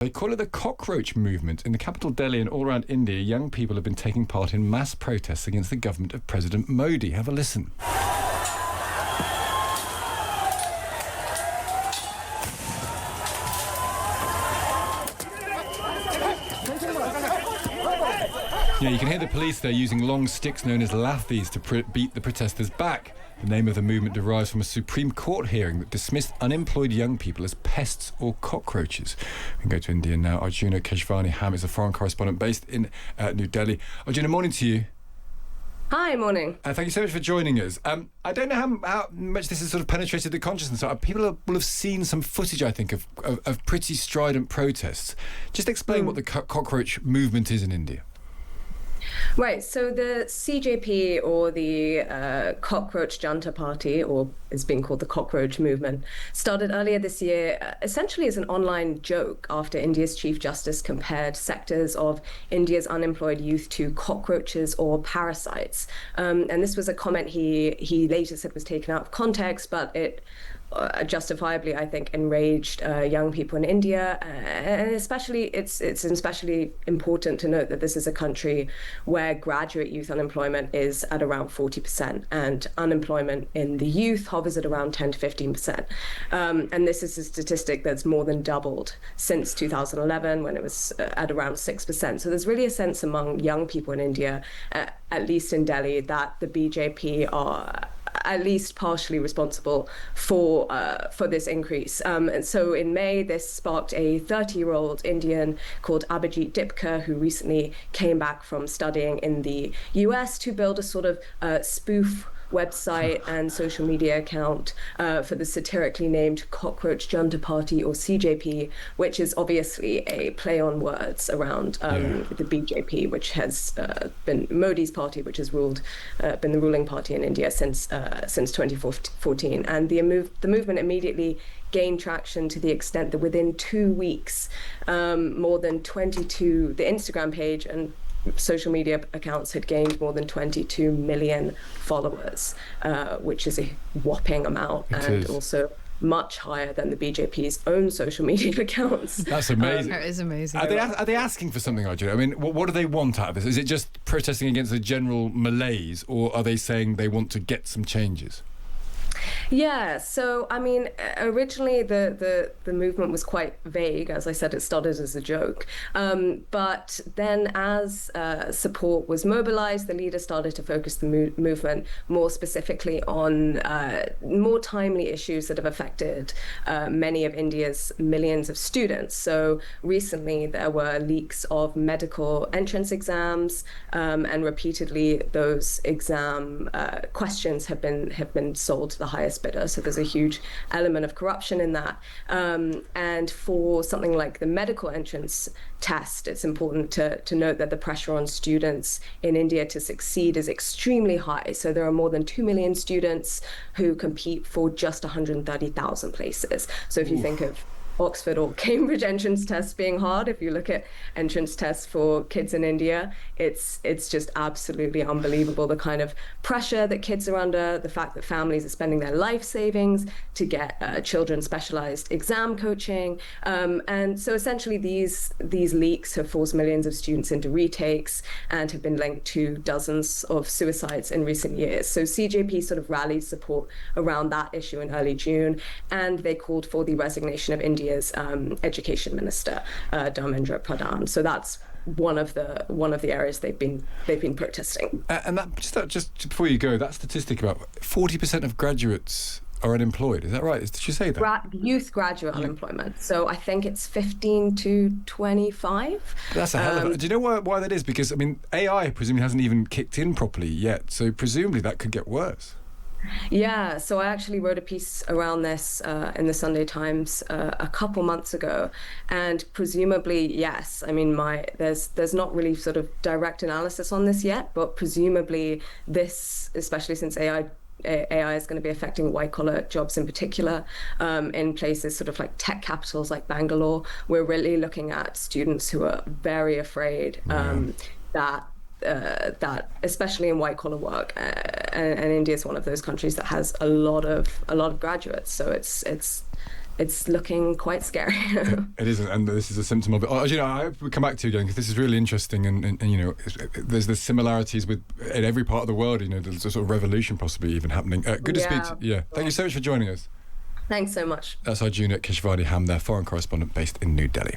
They call it the cockroach movement. In the capital Delhi and all around India, young people have been taking part in mass protests against the government of President Modi. Have a listen. Yeah, you can hear the police there using long sticks known as lathis to beat the protesters back. The name of the movement derives from a Supreme Court hearing that dismissed unemployed young people as pests or cockroaches. We can go to India now. Arjuna Keshvani-Ham is a foreign correspondent based in New Delhi. Arjuna, morning to you. Hi, morning. Thank you so much for joining us. I don't know how much this has sort of penetrated the consciousness. People will have seen some footage, I think, of pretty strident protests. Just explain what the cockroach movement is in India. Right, so the CJP, or the Cockroach Junta Party, or is being called the Cockroach Movement, started earlier this year essentially as an online joke after India's Chief Justice compared sectors of India's unemployed youth to cockroaches or parasites. And this was a comment he later said was taken out of context, but it justifiably, I think, enraged young people in India, and especially it's especially important to note that this is a country where graduate youth unemployment is at around 40%, and unemployment in the youth hovers at around 10 to 15%. And this is a statistic that's more than doubled since 2011, when it was at around 6%. So there's really a sense among young people in India, at least in Delhi, that the BJP are at least partially responsible for this increase. And so in May, this sparked a 30-year-old Indian called Abhijit Dipka, who recently came back from studying in the US, to build a sort of spoof website and social media account for the satirically named Cockroach Junta Party, or CJP, which is obviously a play on words around the BJP, which has been Modi's party, which has been the ruling party in India since 2014. And the movement immediately gained traction to the extent that within 2 weeks, more than 22, the Instagram page and social media accounts had gained more than 22 million followers, which is a whopping amount, and also much higher than the BJP's own social media accounts. That's amazing. That is amazing. Are they asking for something, Arjuna? I mean, what do they want out of this? Is it just protesting against the general malaise, or are they saying they want to get some changes? Yeah, so I mean, originally the movement was quite vague. As I said, it started as a joke. But then as support was mobilized, the leader started to focus the movement more specifically on more timely issues that have affected many of India's millions of students. So recently there were leaks of medical entrance exams, and repeatedly those exam questions have been sold to the highest bidder. So there's a huge element of corruption in that. And for something like the medical entrance test, it's important to note that the pressure on students in India to succeed is extremely high. So there are more than 2 million students who compete for just 130,000 places. So if you think of Oxford or Cambridge entrance tests being hard, if you look at entrance tests for kids in India, it's just absolutely unbelievable, the kind of pressure that kids are under, the fact that families are spending their life savings to get children specialized exam coaching. And so essentially these leaks have forced millions of students into retakes and have been linked to dozens of suicides in recent years. So CJP sort of rallied support around that issue in early June, and they called for the resignation of India's education minister, Narendra Modi. So that's one of the areas they've been protesting. And that just before you go, that statistic about 40% of graduates are unemployed. Is that right? Did you say that? Youth graduate unemployment. So I think it's 15 to 25. That's a hell of a... Do you know why that is? Because, I mean, AI presumably hasn't even kicked in properly yet, so presumably that could get worse. Yeah, so I actually wrote a piece around this in the Sunday Times a couple months ago, and presumably, yes. I mean, there's not really sort of direct analysis on this yet, but presumably this, especially since AI is going to be affecting white-collar jobs in particular, in places sort of like tech capitals like Bangalore. We're really looking at students who are very afraid that especially in white-collar work, and India is one of those countries that has a lot of graduates. So it's it's looking quite scary. It isn't, and this is a symptom of it. I hope we come back to you again, because this is really interesting, and there's similarities in every part of the world. There's a sort of revolution possibly even happening. Good to speak to you. Yeah, thank you so much for joining us. Thanks so much. That's Arjuna Keshvani-Ham, their foreign correspondent based in New Delhi.